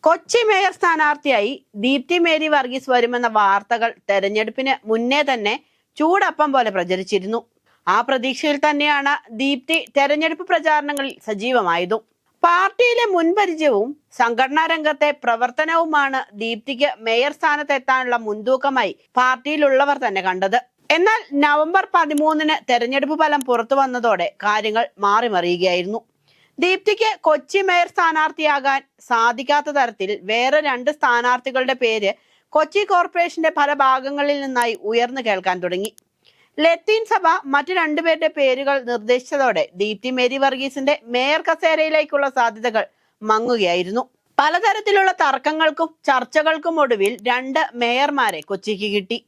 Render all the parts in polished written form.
Kochi mayor സ്ഥാനാർത്ഥിയായി Deepthi Mary Varghese വരുമെന്ന വാർത്തകൾ തെരഞ്ഞെടുപ്പിന് മുന്നേ തന്നെ ചൂടപ്പം പോലെ പ്രചരിച്ചിരുന്നു. ആ പ്രതീക്ഷയിൽ തന്നെയാണ് ദീപ്തി തെരഞ്ഞെടുപ്പ് പ്രചാരണങ്ങളിൽ സജീവമായതും. പാർട്ടിയിലെ മുൻപരിചയവും സംഘടനാ രംഗത്തെ പ്രവർത്തനവുമാണ് ദീപ്തിക്ക് മേയർ സ്ഥാനത്തെത്താനുള്ള മുൻതൂക്കമായി പാർട്ടിയിലുള്ളവർ തന്നെ കണ്ടത്. എന്നാൽ നവംബർ 13-ന് തെരഞ്ഞെടുപ്പ് ഫലം പുറത്തു വന്നതോടെ കാര്യങ്ങൾ മാറിമറിയുകയായിരുന്നു. ദീപ്തിക്ക് കൊച്ചി മേയർ സ്ഥാനാർത്ഥിയാകാൻ സാധിക്കാത്ത തരത്തിൽ വേറെ 2 സ്ഥാനാർത്ഥികളുടെ പേര് കൊച്ചി കോർപ്പറേഷന്റെ പല ഭാഗങ്ങളിൽ നിന്നായി ഉയർന്നു കേൾക്കാൻ തുടങ്ങി. ലത്തീൻ സഭ മറ്റു 2 പേരുടെ പേരുകൾ നിർദ്ദേശിച്ചതോടെ ദീപ്തി മേരി വർഗീസിന്റെ മേയർ കസേരയിലേക്കുള്ള സാധ്യതകൾ മങ്ങുകയായിരുന്നു. പലതരത്തിലുള്ള തർക്കങ്ങൾക്കും ചർച്ചകൾക്കും ഒടുവിൽ 2 മേയർമാരെ കൊച്ചിക്ക് കിട്ടി.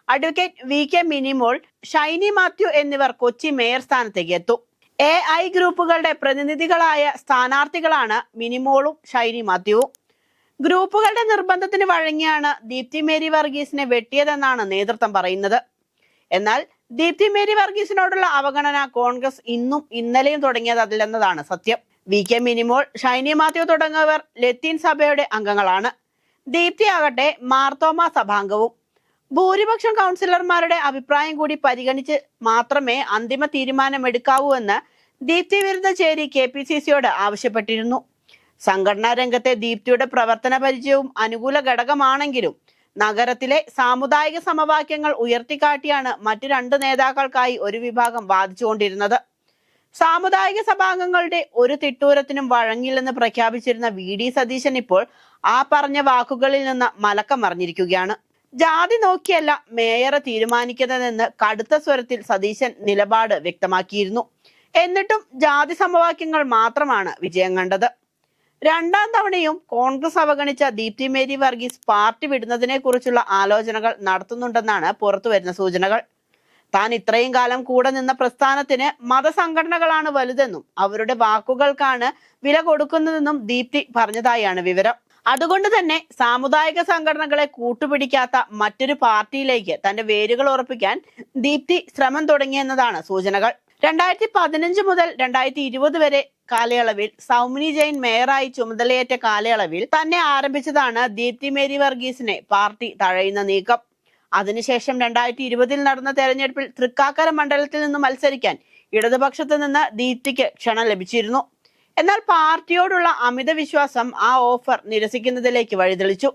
അഡ്വക്കേറ്റ് VK മിനിമോൾ, ഷൈനി മാത്യു എന്നിവർ കൊച്ചി മേയർ സ്ഥാനത്തേക്ക് എത്തും. AI ഗ്രൂപ്പുകളുടെ പ്രതിനിധികളായ സ്ഥാനാർത്ഥികളാണ് മിനിമോളും ഷൈനി മാത്യുവും. ഗ്രൂപ്പുകളുടെ നിർബന്ധത്തിന് വഴങ്ങിയാണ് ദീപ്തി മേരി വർഗീസിനെ വെട്ടിയതെന്നാണ് നേതൃത്വം പറയുന്നത്. എന്നാൽ ദീപ്തി മേരി വർഗീസിനോടുള്ള അവഗണന കോൺഗ്രസ് ഇന്നും ഇന്നലെയും തുടങ്ങിയതല്ലെന്നതാണ് സത്യം. VK മിനിമോൾ, ഷൈനി മാത്യു തുടങ്ങിയവർ ലത്തീൻ സഭയുടെ അംഗങ്ങളാണ്. ദീപ്തി ആകട്ടെ മാർത്തോമ സഭാംഗവും. ഭൂരിപക്ഷം കൗൺസിലർമാരുടെ അഭിപ്രായം കൂടി പരിഗണിച്ച് മാത്രമേ അന്തിമ തീരുമാനമെടുക്കാവൂ എന്ന് ദീപ്തി വിരുദ്ധ ചേരി KPCCയോട് ആവശ്യപ്പെട്ടിരുന്നു. സംഘടനാ രംഗത്തെ ദീപ്തിയുടെ പ്രവർത്തന പരിചയവും അനുകൂല ഘടകമാണെങ്കിലും നഗരത്തിലെ സാമുദായിക സമവാക്യങ്ങൾ ഉയർത്തിക്കാട്ടിയാണ് മറ്റു 2 നേതാക്കൾക്കായി ഒരു വിഭാഗം വാദിച്ചുകൊണ്ടിരുന്നത്. സാമുദായിക സഭാംഗങ്ങളുടെ ഒരു തിട്ടൂരത്തിനും വഴങ്ങില്ലെന്ന് പ്രഖ്യാപിച്ചിരുന്ന VD സതീശൻ ഇപ്പോൾ ആ പറഞ്ഞ വാക്കുകളിൽ നിന്ന് മലക്കം മറിഞ്ഞിരിക്കുകയാണ്. ജാതി നോക്കിയല്ല മേയറെ തീരുമാനിക്കുന്നതെന്ന് കടുത്ത സ്വരത്തിൽ സതീശൻ നിലപാട് വ്യക്തമാക്കിയിരുന്നു. എന്നിട്ടും ജാതി സമവാക്യങ്ങൾ മാത്രമാണ് വിജയം കണ്ടത്. 2ാം തവണയും കോൺഗ്രസ് അവഗണിച്ച ദീപ്തി മേരി വർഗീസ് പാർട്ടി വിടുന്നതിനെ കുറിച്ചുള്ള ആലോചനകൾ നടത്തുന്നുണ്ടെന്നാണ് പുറത്തുവരുന്ന സൂചനകൾ. താൻ ഇത്രയും കാലം കൂടെ നിന്ന പ്രസ്ഥാനത്തിന് മതസംഘടനകളാണ് വലുതെന്നും അവരുടെ വാക്കുകൾക്കാണ് വില കൊടുക്കുന്നതെന്നും ദീപ്തി പറഞ്ഞതായാണ് വിവരം. അതുകൊണ്ട് തന്നെ സാമുദായിക സംഘടനകളെ കൂട്ടുപിടിക്കാത്ത മറ്റൊരു പാർട്ടിയിലേക്ക് തന്റെ വേരുകൾ ഉറപ്പിക്കാൻ ദീപ്തി ശ്രമം തുടങ്ങിയെന്നതാണ് സൂചനകൾ. 2015 മുതൽ 2020 വരെ കാലയളവിൽ സൗമിനി ജെയിൻ മേയറായി ചുമതലയേറ്റ കാലയളവിൽ തന്നെ ആരംഭിച്ചതാണ് ദീപ്തി മേരി വർഗീസിനെ പാർട്ടി തഴയുന്ന നീക്കം. അതിനുശേഷം 2020 നടന്ന തെരഞ്ഞെടുപ്പിൽ തൃക്കാക്കര മണ്ഡലത്തിൽ നിന്ന് മത്സരിക്കാൻ ഇടതുപക്ഷത്ത് നിന്ന് ദീപ്തിക്ക് ക്ഷണം ലഭിച്ചിരുന്നു. എന്നാൽ പാർട്ടിയോടുള്ള അമിത വിശ്വാസം ആ ഓഫർ നിരസിക്കുന്നതിലേക്ക് വഴിതെളിച്ചു.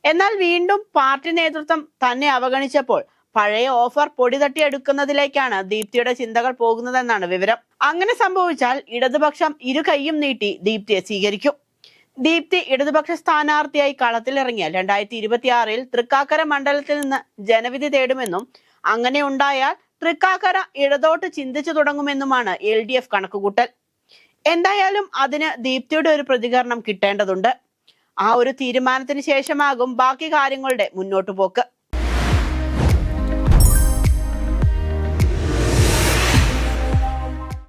എന്നാൽ വീണ്ടും പാർട്ടി നേതൃത്വം തന്നെ അവഗണിച്ചപ്പോൾ പഴയ ഓഫർ പൊടി തട്ടിയെടുക്കുന്നതിലേക്കാണ് ദീപ്തിയുടെ ചിന്തകൾ പോകുന്നതെന്നാണ് വിവരം. അങ്ങനെ സംഭവിച്ചാൽ ഇടതുപക്ഷം ഇരു കൈയും നീട്ടി ദീപ്തിയെ സ്വീകരിക്കും. ദീപ്തി ഇടതുപക്ഷ സ്ഥാനാർത്ഥിയായി കളത്തിലിറങ്ങിയാൽ 2026-ൽ തൃക്കാക്കര മണ്ഡലത്തിൽ നിന്ന് ജനവിധി തേടുമെന്നും അങ്ങനെ ഉണ്ടായാൽ തൃക്കാക്കര ഇടതോട്ട് ചിന്തിച്ചു തുടങ്ങുമെന്നുമാണ് LDF കണക്കുകൂട്ടൽ. എന്തായാലും അതിന് ദീപ്തിയുടെ ഒരു പ്രതികരണം കിട്ടേണ്ടതുണ്ട്. ആ ഒരു തീരുമാനത്തിന് ശേഷമാകും ബാക്കി കാര്യങ്ങളുടെ മുന്നോട്ടു പോക്ക്.